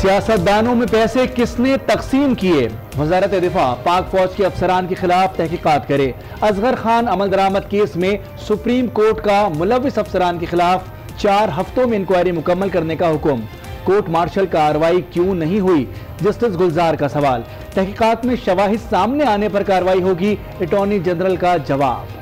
सियासतदानों में पैसे किसने तकसीम किए? वजारत दिफा पाक फौज के अफसरान के खिलाफ तहकीकात करे। असगर खान अमल दरामद केस में सुप्रीम कोर्ट का मुलविस अफसरान के खिलाफ 4 हफ्तों में इंक्वायरी मुकम्मल करने का हुक्म। कोर्ट मार्शल कार्रवाई क्यों नहीं हुई? जस्टिस गुलजार का सवाल। तहकीकात में शवाहिद सामने आने पर कार्रवाई होगी, अटॉर्नी जनरल का जवाब।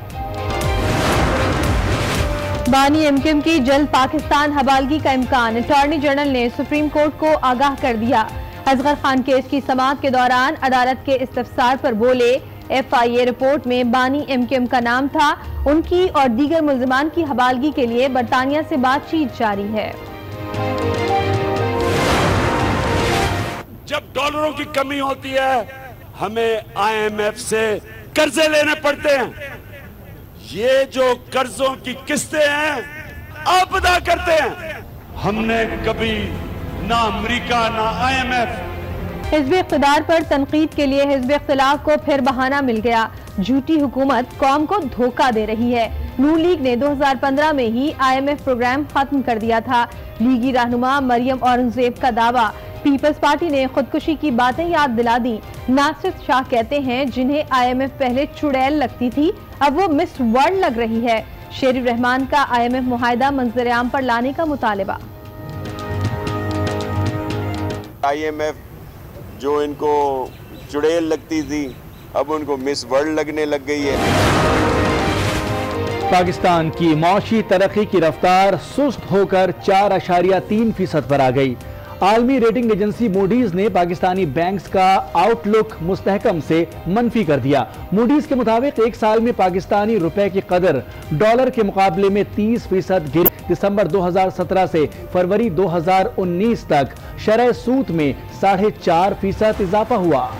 बानी एमकेएम की जल्द पाकिस्तान हवालगी का इम्कान, अटॉर्नी जनरल ने सुप्रीम कोर्ट को आगाह कर दिया। असगर खान केस की समाअत के दौरान अदालत के इस्तफसार पर बोले, FIA रिपोर्ट में बानी एमकेएम का नाम था। उनकी और दीगर मुल्जिमान की हवालगी के लिए बरतानिया से बातचीत जारी है। जब डॉलरों की कमी होती है, हमें IMF से कर्जे लेने पड़ते हैं। ये जो कर्जों की किस्तें हैं आप अदा करते हैं। हमने कभी ना अमेरिका ना IMF। हिज़्ब इक़्तिदार पर तनकीद के लिए हिज़्ब इख्तिलाफ को फिर बहाना मिल गया। झूठी हुकूमत कौम को धोखा दे रही है। नून लीग ने 2015 में ही IMF प्रोग्राम खत्म कर दिया था। लीगी रहनुमा मरियम औरंगजेब का दावा। पीपल्स पार्टी ने खुदकुशी की बातें याद दिला दी। नासिर शाह कहते हैं, जिन्हें IMF पहले चुड़ैल लगती थी, अब वो मिस वर्ल्ड लग रही है। शेरिफ रहमान का IMF मुआहिदा मंजर-ए-आम पर लाने का मुतालिबा। IMF जो इनको चुड़ैल लगती थी, अब उनको मिस वर्ल्ड लगने लग गई है। पाकिस्तान की मौशी तरक्की की रफ्तार सुस्त होकर 4.3% पर आ गई। आलमी रेटिंग एजेंसी मूडीज ने पाकिस्तानी बैंक्स का आउटलुक मुस्तहकम से मनफी कर दिया। मूडीज के मुताबिक एक साल में पाकिस्तानी रुपए की कदर डॉलर के मुकाबले में 30% गिरी। दिसंबर 2017 से फरवरी 2019 तक शरह सूद में 4.5% इजाफा हुआ।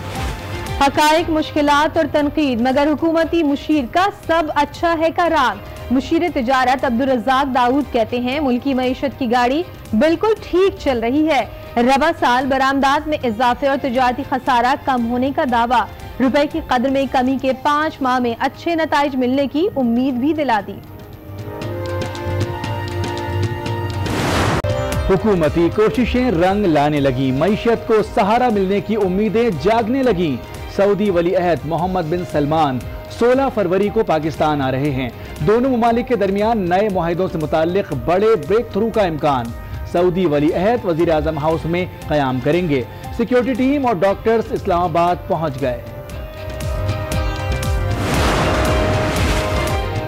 हकाइक, मुश्किलात और तनकीद, मगर हुकूमती मुशीर का सब अच्छा है का राग। मुशीर तिजारत अब्दुल रज़ाक दाऊद कहते हैं, मुल्की मईशत की गाड़ी बिल्कुल ठीक चल रही है। रवा साल बरामदात में इजाफे और तिजारती खसारा कम होने का दावा। रुपए की कदर में कमी के 5 माह में अच्छे नताइज मिलने की उम्मीद भी दिला दी। हुकूमती कोशिशें रंग लाने लगी। मईशत को सहारा मिलने की उम्मीदें जागने लगी। सऊदी वली अहद मोहम्मद बिन सलमान 16 फरवरी को पाकिस्तान आ रहे हैं। दोनों ममालिक के दरमियान नए मुआहिदों से मुताल्लिक बड़े ब्रेक थ्रू का इम्कान। सऊदी वली अहद वजीर आजम हाउस में कयाम करेंगे। सिक्योरिटी टीम और डॉक्टर्स इस्लामाबाद पहुंच गए।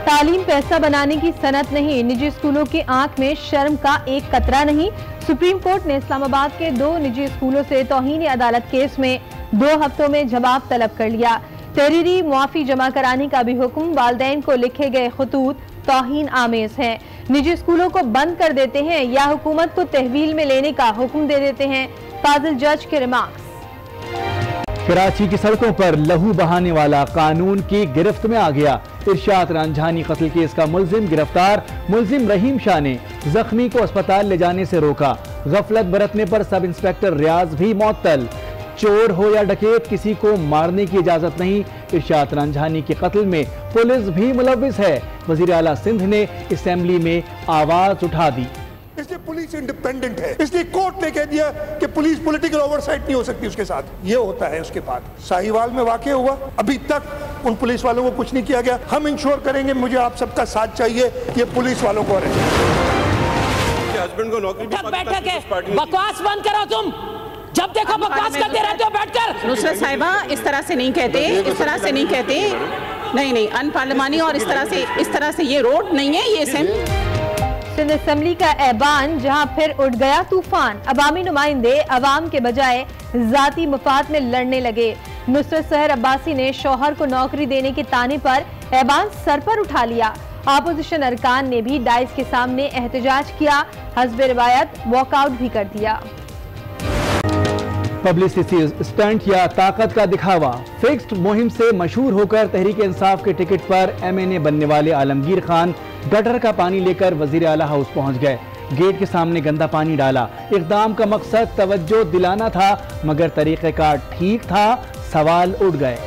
तालीम पैसा बनाने की सनत नहीं, निजी स्कूलों की आंख में शर्म का एक कतरा नहीं। सुप्रीम कोर्ट ने इस्लामाबाद के 2 निजी स्कूलों से तौहीन अदालत केस में 2 हफ्तों में जवाब तलब कर लिया। तहरीरी मुआफी जमा कराने का भी हुक्म। वालिदैन को लिखे गए खतूत तौहीन आमेज हैं। निजी स्कूलों को बंद कर देते हैं या हुकूमत को तहवील में लेने का हुक्म दे देते हैं। फाजिल जज के रिमार्क्स। कराची की सड़कों पर लहू बहाने वाला कानून की गिरफ्त में आ गया। इरशाद रांझानी कत्ल केस का मुल्जिम गिरफ्तार। मुल्जिम रहीम शाह ने जख्मी को अस्पताल ले जाने से रोका। गफलत बरतने पर सब इंस्पेक्टर रियाज भी मुअत्तल। चोर हो या डकैत, किसी को मारने की इजाजत नहीं। इरशाद रांझानी के कत्ल में पुलिस भी मुलविस है। वजीर आला सिंध ने असेंबली में आवाज उठा दी। इसलिए पुलिस इंडिपेंडेंट है, इसलिए कोर्ट ने कह दिया कि पुलिस पॉलिटिकल ओवरसाइट नहीं हो सकती उसके साथ। ये होता है उसके बाद साहिवाल में वाकया हुआ, अभी तक उन पुलिस वालों को कुछ नहीं किया गया। हम इंश्योर करेंगे, मुझे आप सबका साथ चाहिए, ये पुलिस वालों को हस्बैंड को नौकरी बैठक है, बकवास बंद करो तुम। जब देखो बकवास करते रहते हो बैठकर। नुसरत साहिबा इस तरह से नहीं कहते, इस तरह से नहीं कहते। नहीं अनपार्लिमानी और इस तरह से ये रोड नहीं है, ये सिंध असेंबली का ऐबान, जहां फिर उठ गया तूफान। अवामी नुमाइंदे अवाम के बजाय जाती मफाद में लड़ने लगे। नुसरत सहर अब्बासी ने शौहर को नौकरी देने के ताने पर ऐबान सर पर उठा लिया। अपोजिशन अरकान ने भी डाइस के सामने एहतजाज किया। हस्बे रिवायत वॉकआउट भी कर दिया। पब्लिसिटी स्टंट या ताकत का दिखावा। फिक्स्ड मुहिम से मशहूर होकर तहरीक इंसाफ के टिकट पर MNA बनने वाले आलमगीर खान गटर का पानी लेकर वजीर आला हाउस पहुंच गए। गेट के सामने गंदा पानी डाला। इक़दाम का मकसद तवज्जो दिलाना था, मगर तरीक़ेकार ठीक था। सवाल उठ गए।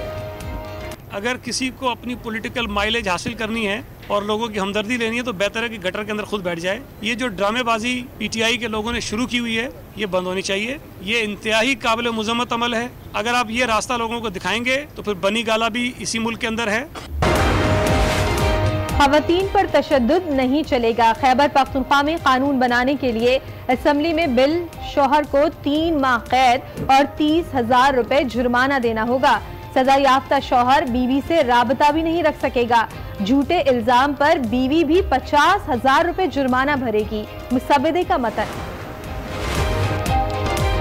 अगर किसी को अपनी पॉलिटिकल माइलेज हासिल करनी है और लोगों की हमदर्दी लेनी है तो बेहतर है कि गटर के अंदर खुद बैठ जाए। ये जो ड्रामेबाजी पीटीआई के लोगों ने शुरू की हुई है ये बंद होनी चाहिए। ये इंतहाई काबिल मुज़म्मत अमल है। अगर आप ये रास्ता लोगों को दिखाएंगे तो फिर बनी गाला भी इसी मुल्क के अंदर है। खवातीन पर तशद्दुद नहीं चलेगा। खैबर पख्तूनख्वा में कानून बनाने के लिए असेंबली में बिल, शौहर को 3 माह कैद और 30,000 रुपए जुर्माना देना होगा। सजा याफ्ता शौहर बीवी से राबता भी नहीं रख सकेगा। झूठे इल्जाम पर बीवी भी 50,000 रुपए जुर्माना भरेगी। मुसब्बदे का मतन।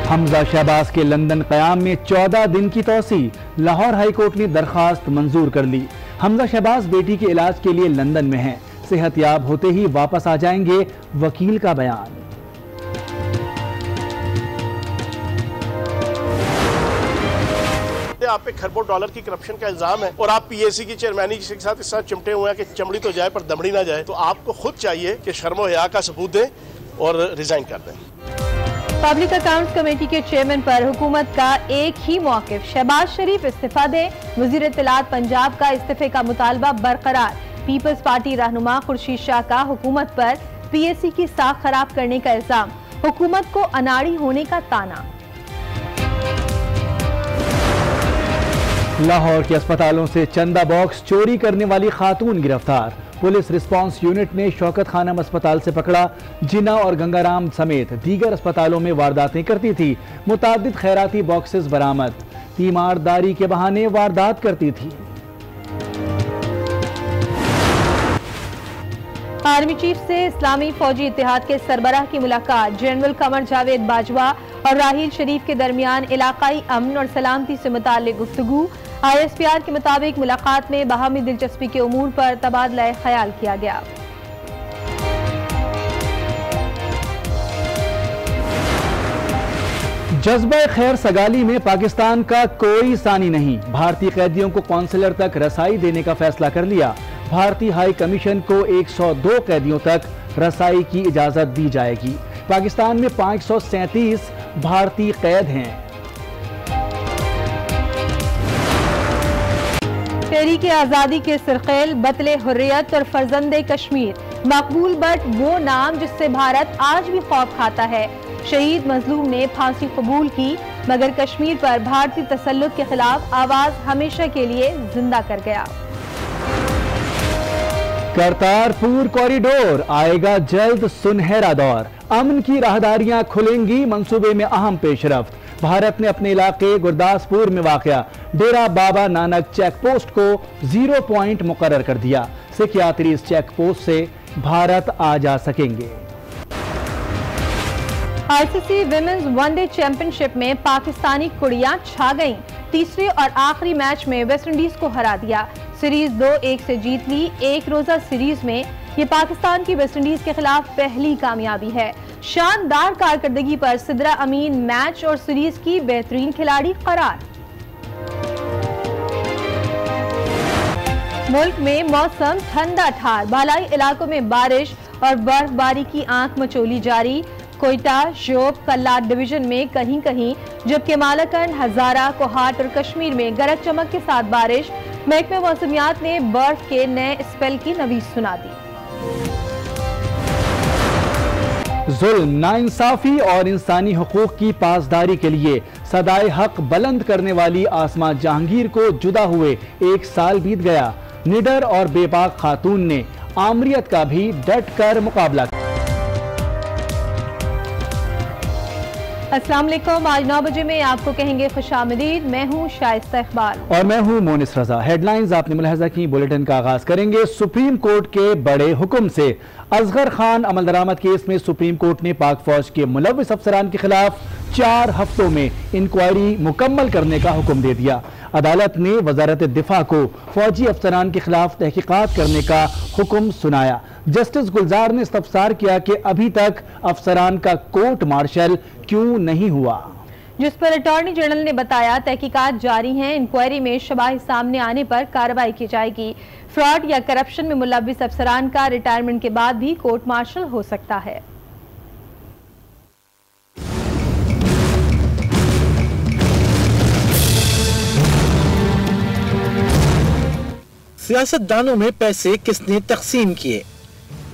हमजा शहबाज के लंदन क़याम में 14 दिन की तौसी। लाहौर हाई कोर्ट ने दरखास्त मंजूर कर ली। हमजा शहबाज बेटी के इलाज के लिए लंदन में हैं। सेहतयाब होते ही वापस आ जाएंगे, वकील का बयान। आप पे खरबों डॉलर की करप्शन का इल्जाम है और आप पीएसी की चेयरमैनी के साथ इस साथ चिमटे हुए हैं कि चमड़ी तो जाए पर दमड़ी ना जाए। तो आपको खुद चाहिए कि शर्मो हया का सबूत दें और रिजाइन कर दें। पब्लिक अकाउंट्स कमेटी के चेयरमैन पर हुकूमत का एक ही मौक़िफ़। शहबाज शरीफ इस्तीफा दें। वज़ीर इत्तलात पंजाब का इस्तीफे का मुतालबा बरकरार। पीपल्स पार्टी रहनुमा खुर्शीद शाह का हुकूमत पर पीएसी की साख खराब करने का इल्जाम। हुकूमत को अनाड़ी होने का ताना। लाहौर के अस्पतालों से चंदा बॉक्स चोरी करने वाली खातून गिरफ्तार। पुलिस रिस्पांस यूनिट ने शौकत खानम अस्पताल से पकड़ा। जिन्ना और गंगाराम समेत दीगर अस्पतालों में वारदातें करती थी। मुतादिद खैराती बॉक्सेस बरामद। तीमारदारी के बहाने वारदात करती थी। आर्मी चीफ से इस्लामी फौजी इत्तेहाद के सरबराह की मुलाकात। जनरल कमर जावेद बाजवा और राहील शरीफ के दरमियान इलाकाई अमन और सलामती से मुताल्लिक गुफ्तगू। ISPR के मुताबिक मुलाकात में बाहमी दिलचस्पी के उमूर पर तबादला ख्याल किया गया। जज्बा खैर सगाली में पाकिस्तान का कोई सानी नहीं। भारतीय कैदियों को कौंसलर तक रसाई देने का फैसला कर लिया। भारतीय हाई कमीशन को 102 कैदियों तक रसाई की इजाजत दी जाएगी। पाकिस्तान में 537 भारतीय कैद हैं। तहरीक आज़ादी के सिरखेल, बतले हुर्रियत और फर्जंदे कश्मीर। मकबूल बट वो नाम जिससे भारत आज भी खौफ खाता है। शहीद मजलूम ने फांसी कबूल की, मगर कश्मीर पर भारतीय तसल्लुत के खिलाफ आवाज हमेशा के लिए जिंदा कर गया। करतारपुर कॉरिडोर आएगा जल्द सुनहरा दौर। अमन की राहदारियां खुलेंगी, मंसूबे में अहम पेशरफ्त। भारत ने अपने इलाके गुरदासपुर में वाक़या डेरा बाबा नानक चेक पोस्ट को 0 पॉइंट मुकर्रर कर दिया। सिख यात्री इस चेक पोस्ट से भारत आ जा सकेंगे। ICC विमेंस वनडे चैंपियनशिप में पाकिस्तानी कुड़ियां छा गईं। तीसरे और आखिरी मैच में वेस्टइंडीज को हरा दिया। सीरीज 2-1 से जीत ली। एक रोजा सीरीज में ये पाकिस्तान की वेस्टइंडीज के खिलाफ पहली कामयाबी है। शानदार कारकर्दगी पर सिद्रा अमीन मैच और सीरीज की बेहतरीन खिलाड़ी करार। मुल्क में मौसम ठंडा ठार। बालाई इलाकों में बारिश और बर्फबारी की आंख मचोली जारी। कोयटा, शोब, कल्लाट डिवीजन में कहीं कहीं, जबकि मालाकंड, हजारा, कोहाट और कश्मीर में गरज चमक के साथ बारिश। महकमे मौसमियात ने बर्फ के नए स्पेल की नवीज सुना दी। जुल्म, नाइंसाफी और इंसानी हुकूक की पासदारी के लिए सदाए हक बुलंद करने वाली आसमा जहांगीर को जुदा हुए 1 साल बीत गया। निडर और बेबाक खातून ने आमरियत का भी डट कर मुकाबला किया। अस्सलाम वालेकुम। आज 9 बजे में आपको कहेंगे खुशामदीद। मैं हूँ शाइस्ता इकबाल और मैं हूँ मोनिस रजा। हेडलाइंस आपने मुलाहजा की। बुलेटिन का आगाज करेंगे सुप्रीम कोर्ट के बड़े हुक्म से। असगर खान अमल दरामद केस में सुप्रीम कोर्ट ने पाक फौज के मुलव्विस अफसरान के खिलाफ 4 हफ्तों में इंक्वायरी मुकम्मल करने का हुक्म दे दिया। अदालत ने वजारत दिफा को फौजी अफसरान के खिलाफ तहकीकात करने का हुक्म सुनाया। जस्टिस गुलजार ने इस्तफसार किया कि अभी तक अफसरान का कोर्ट मार्शल क्यों नहीं हुआ, जिस पर अटॉर्नी जनरल ने बताया तहकीकात जारी हैं। इंक्वायरी में शवाहिद सामने आने पर कार्रवाई की जाएगी। फ्रॉड या करप्शन में मुलव्विस अफसरान का रिटायरमेंट के बाद भी कोर्ट मार्शल हो सकता है। सियासतदानों में पैसे किसने तकसीम किए?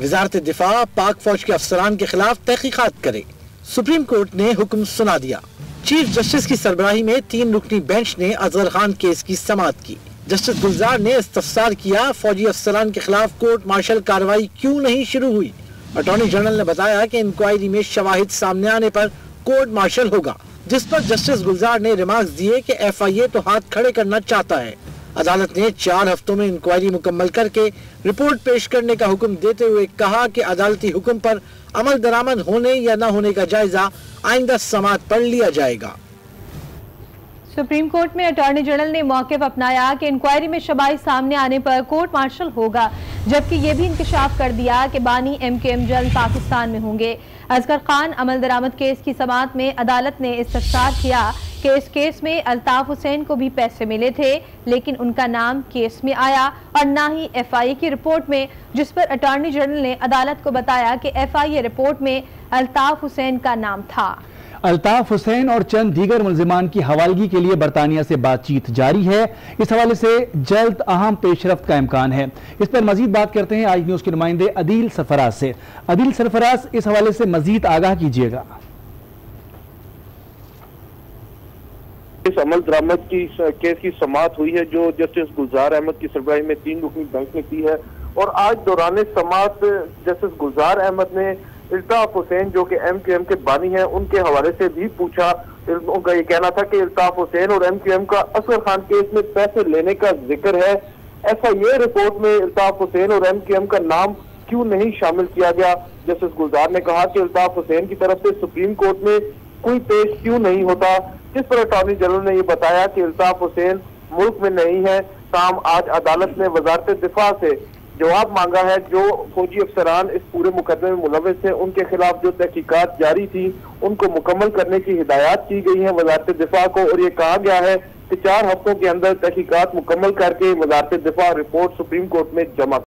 वजारत दिफा पाक फौज के अफसरान के खिलाफ तहकीकात करे। सुप्रीम कोर्ट ने हुक्म सुना दिया। चीफ जस्टिस की सरबराही में 3 रुकनी बेंच ने अजहर खान केस की समाअत की। जस्टिस गुलजार ने इस्तफसार किया, फौजी अफसरान के खिलाफ कोर्ट मार्शल कार्रवाई क्यों नहीं शुरू हुई। अटॉर्नी जनरल ने बताया कि इंक्वायरी में शवाहिद सामने आने पर कोर्ट मार्शल होगा, जिस पर जस्टिस गुलजार ने रिमार्क्स दिए कि FIA तो हाथ खड़े करना चाहता है। अदालत ने 4 हफ्तों में इंक्वायरी मुकम्मल करके रिपोर्ट पेश करने का हुक्म देते हुए कहा कि अदालती हुक्म पर अमल दरामद होने या न होने का जायजा आइंदा समाअत पर लिया जाएगा। सुप्रीम कोर्ट में अटॉर्नी जनरल ने मौक़िफ़ अपनाया कि इंक्वायरी में शवाहिद सामने आने पर कोर्ट मार्शल होगा, जबकि ये भी इंकशाफ कर दिया कि बानी MKM जल्द पाकिस्तान में होंगे। असगर खान अमल दरामद केस की समाअत में अदालत ने इस्तफसार किया कि इस केस में अल्ताफ हुसैन को भी पैसे मिले थे, लेकिन उनका नाम केस में आया और ना ही FIA की रिपोर्ट में, जिस पर अटॉर्नी जनरल ने अदालत को बताया कि FIA रिपोर्ट में अल्ताफ हुसैन का नाम था। अल्ताफ हुसैन और चंद दीगर मुल्जिमान की हवालगी के लिए बरतानिया से बातचीत जारी है। इस हवाले से जल्द अहम पेशरफ्त का इम्कान है। इस पर मजीद बात करते हैं आज न्यूज के नुमाइंदे अदील सरफराज से। अदील सरफराज, इस हवाले से मजीद आगाह कीजिएगा। इस अमल दरामद की केस की समाअत हुई है जो जस्टिस गुलजार अहमद की सरबराही में 3 रुकनी बेंच ने की है, और आज दौरान समाअत जस्टिस गुलजार अहमद ने अल्ताफ हुसैन जो कि MKM के बानी हैं उनके हवाले से भी पूछा। उनका ये कहना था कि अल्ताफ हुसैन और MKM का असगर खान केस में पैसे लेने का जिक्र है। FIA रिपोर्ट में अल्ताफ हुसैन और MKM का नाम क्यों नहीं शामिल किया गया। जस्टिस गुलजार ने कहा कि अल्ताफ हुसैन की तरफ से सुप्रीम कोर्ट में कोई पेश क्यों नहीं होता, जिस पर अटॉर्नी जनरल ने ये बताया कि अल्ताफ हुसैन मुल्क में नहीं है। ताहम आज अदालत ने वजारत दिफा से जवाब मांगा है। जो फौजी अफसरान इस पूरे मुकदमे में मुलविस थे उनके खिलाफ जो तहकीकात जारी थी उनको मुकम्मल करने की हिदायत की गई है वजारत दिफा को, और ये कहा गया है कि 4 हफ्तों के अंदर तहकीकात मुकम्मल करके वजारत दिफा रिपोर्ट सुप्रीम कोर्ट में जमा